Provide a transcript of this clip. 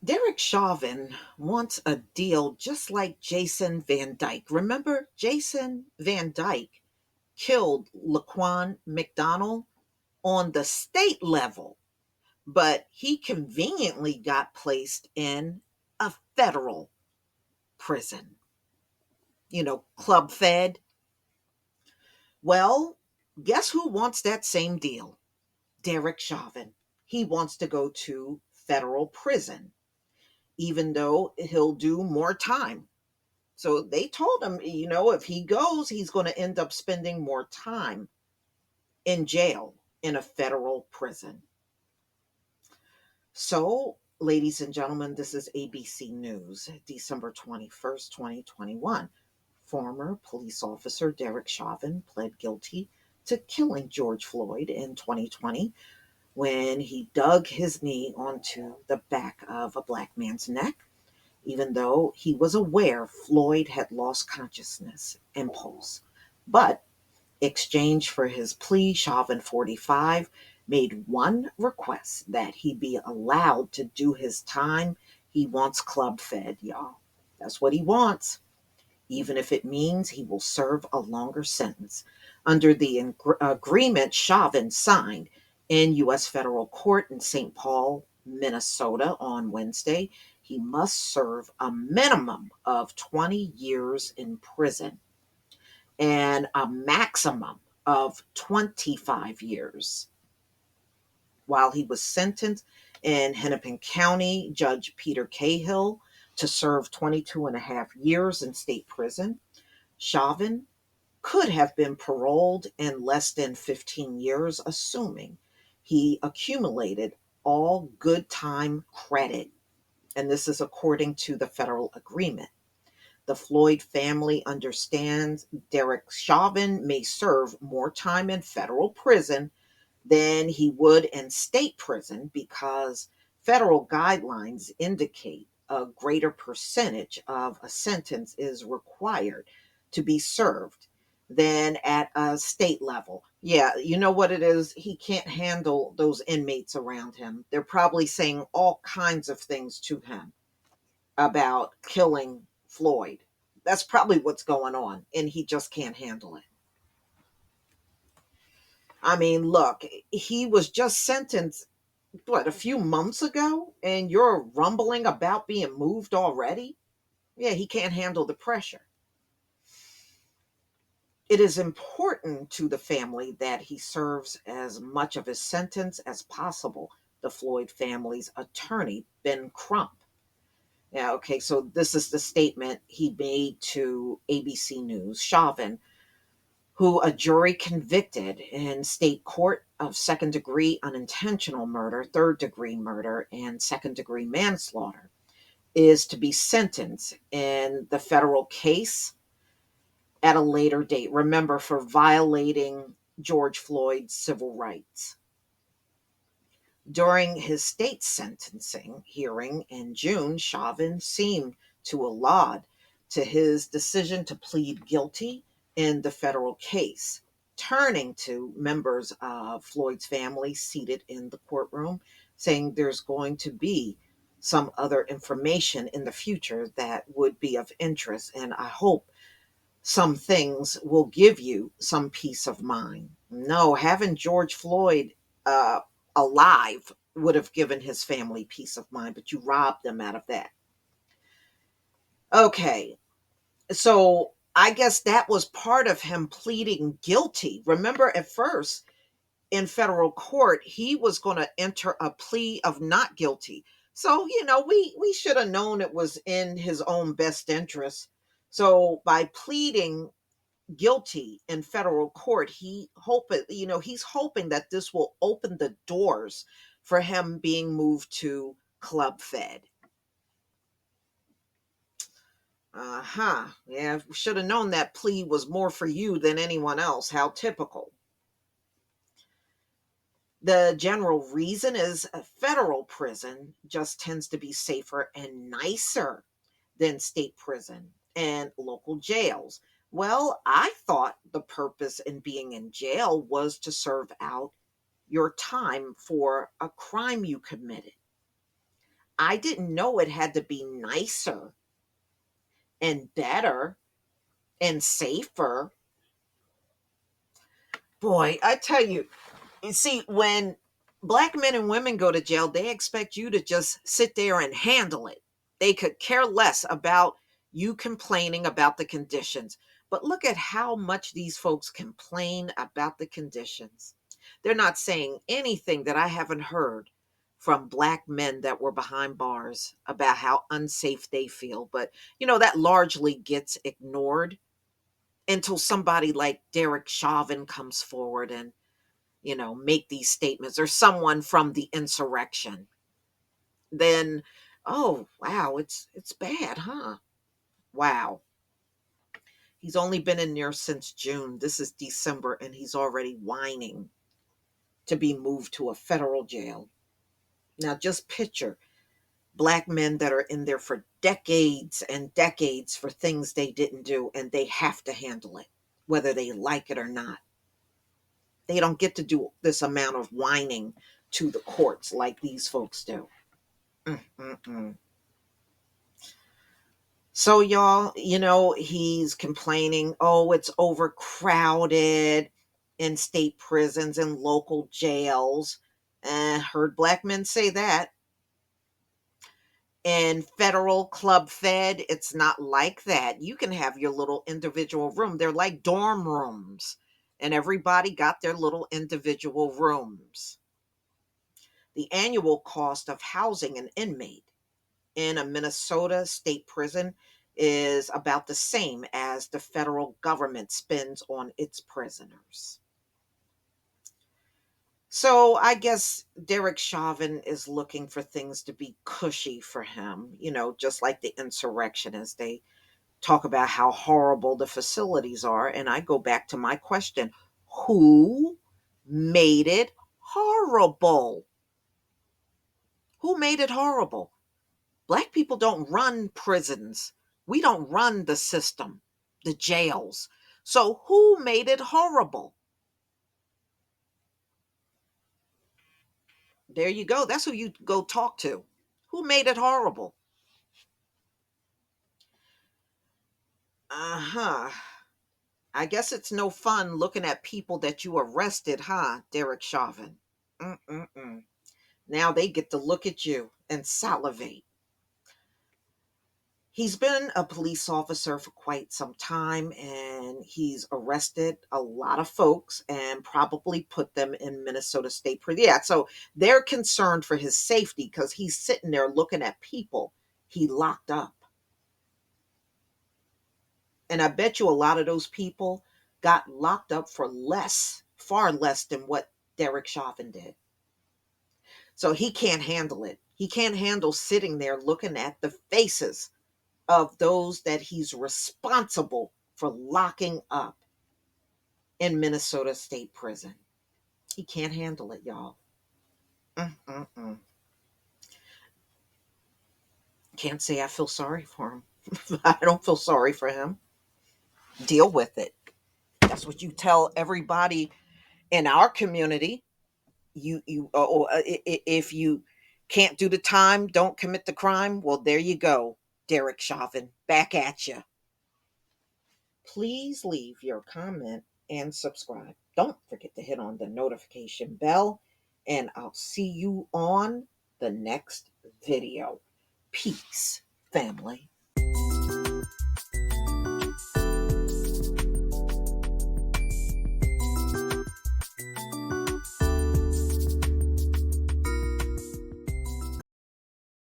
Derek Chauvin wants a deal just like Jason Van Dyke. Remember, Jason Van Dyke killed Laquan McDonald on the state level, but he conveniently got placed in a federal prison, club fed. Well, guess who wants that same deal? Derek Chauvin. He wants to go to federal prison, even though he'll do more time. So they told him, if he goes, he's going to end up spending more time in jail in a federal prison. So, ladies and gentlemen, this is ABC News, December 21st, 2021. Former police officer Derek Chauvin pled guilty to killing George Floyd in 2020 when he dug his knee onto the back of a black man's neck, even though he was aware Floyd had lost consciousness and pulse. But exchange for his plea, Chauvin 45 made one request that he be allowed to do his time. He wants club fed, y'all. That's what he wants, even if it means he will serve a longer sentence. Under the agreement Chauvin signed in U.S. federal court in St. Paul, Minnesota on Wednesday, he must serve a minimum of 20 years in prison and a maximum of 25 years. While he was sentenced in Hennepin County, Judge Peter Cahill to serve 22 and a half years in state prison, Chauvin could have been paroled in less than 15 years, assuming he accumulated all good time credit. And this is according to the federal agreement. The Floyd family understands Derek Chauvin may serve more time in federal prison than he would in state prison because federal guidelines indicate a greater percentage of a sentence is required to be served than at a state level. Yeah, you know what it is? He can't handle those inmates around him. They're probably saying all kinds of things to him about killing Floyd. That's probably what's going on, and he just can't handle it. I mean, look, he was just sentenced, what, a few months ago, and you're rumbling about being moved already? Yeah, he can't handle the pressure. It is important to the family that he serves as much of his sentence as possible, the Floyd family's attorney, Ben Crump. Yeah, okay, so this is the statement he made to ABC News. Chauvin, who a jury convicted in state court of second degree unintentional murder, third degree murder, and second degree manslaughter, is to be sentenced in the federal case at a later date. Remember, for violating George Floyd's civil rights. During his state sentencing hearing in June, Chauvin seemed to allot to his decision to plead guilty in the federal case, turning to members of Floyd's family seated in the courtroom, saying there's going to be some other information in the future that would be of interest, and I hope some things will give you some peace of mind. No, having George Floyd uh, alive would have given his family peace of mind, but you robbed them out of that. Okay, so I guess that was part of him pleading guilty. Remember, at first in federal court, he was going to enter a plea of not guilty. So, we should have known it was in his own best interest. So, by pleading guilty in federal court, he's hoping that this will open the doors for him being moved to club fed. Yeah, should have known that plea was more for you than anyone else. How typical. The general reason is a federal prison just tends to be safer and nicer than state prison and local jails. Well, I thought the purpose in being in jail was to serve out your time for a crime you committed. I didn't know it had to be nicer and better and safer. Boy, I tell you, you see, when black men and women go to jail, they expect you to just sit there and handle it. They could care less about you complaining about the conditions. But look at how much these folks complain about the conditions. They're not saying anything that I haven't heard from black men that were behind bars about how unsafe they feel. But, that largely gets ignored until somebody like Derek Chauvin comes forward and make these statements, or someone from the insurrection. Then, oh wow, it's bad, huh? Wow. He's only been in there since June. This is December and he's already whining to be moved to a federal jail. Now just picture black men that are in there for decades and decades for things they didn't do, and they have to handle it whether they like it or not. They don't get to do this amount of whining to the courts like these folks do. Mm-mm-mm. So, y'all, he's complaining, oh, it's overcrowded in state prisons and local jails. Heard black men say that. In federal club fed, it's not like that. You can have your little individual room. They're like dorm rooms, and everybody got their little individual rooms. The annual cost of housing an inmate in a Minnesota state prison is about the same as the federal government spends on its prisoners. So I guess Derek Chauvin is looking for things to be cushy for him, just like the insurrectionists. They talk about how horrible the facilities are. And I go back to my question: who made it horrible? Who made it horrible? Black people don't run prisons. We don't run the system, the jails. So who made it horrible? There you go. That's who you go talk to. Who made it horrible? Uh-huh. I guess it's no fun looking at people that you arrested, huh, Derek Chauvin? Mm-mm-mm. Now they get to look at you and salivate. He's been a police officer for quite some time, and he's arrested a lot of folks and probably put them in Minnesota State Prison. Yeah, so they're concerned for his safety because he's sitting there looking at people he locked up. And I bet you a lot of those people got locked up for less, far less than what Derek Chauvin did. So he can't handle it. He can't handle sitting there looking at the faces of those that he's responsible for locking up in Minnesota State Prison. He can't handle it, y'all. Mm-mm-mm. Can't say I feel sorry for him. I don't feel sorry for him. Deal with it. That's what you tell everybody in our community. If you can't do the time, don't commit the crime. Well, there you go, Derek Chauvin, back at you. Please leave your comment and subscribe. Don't forget to hit on the notification bell, and I'll see you on the next video. Peace, family.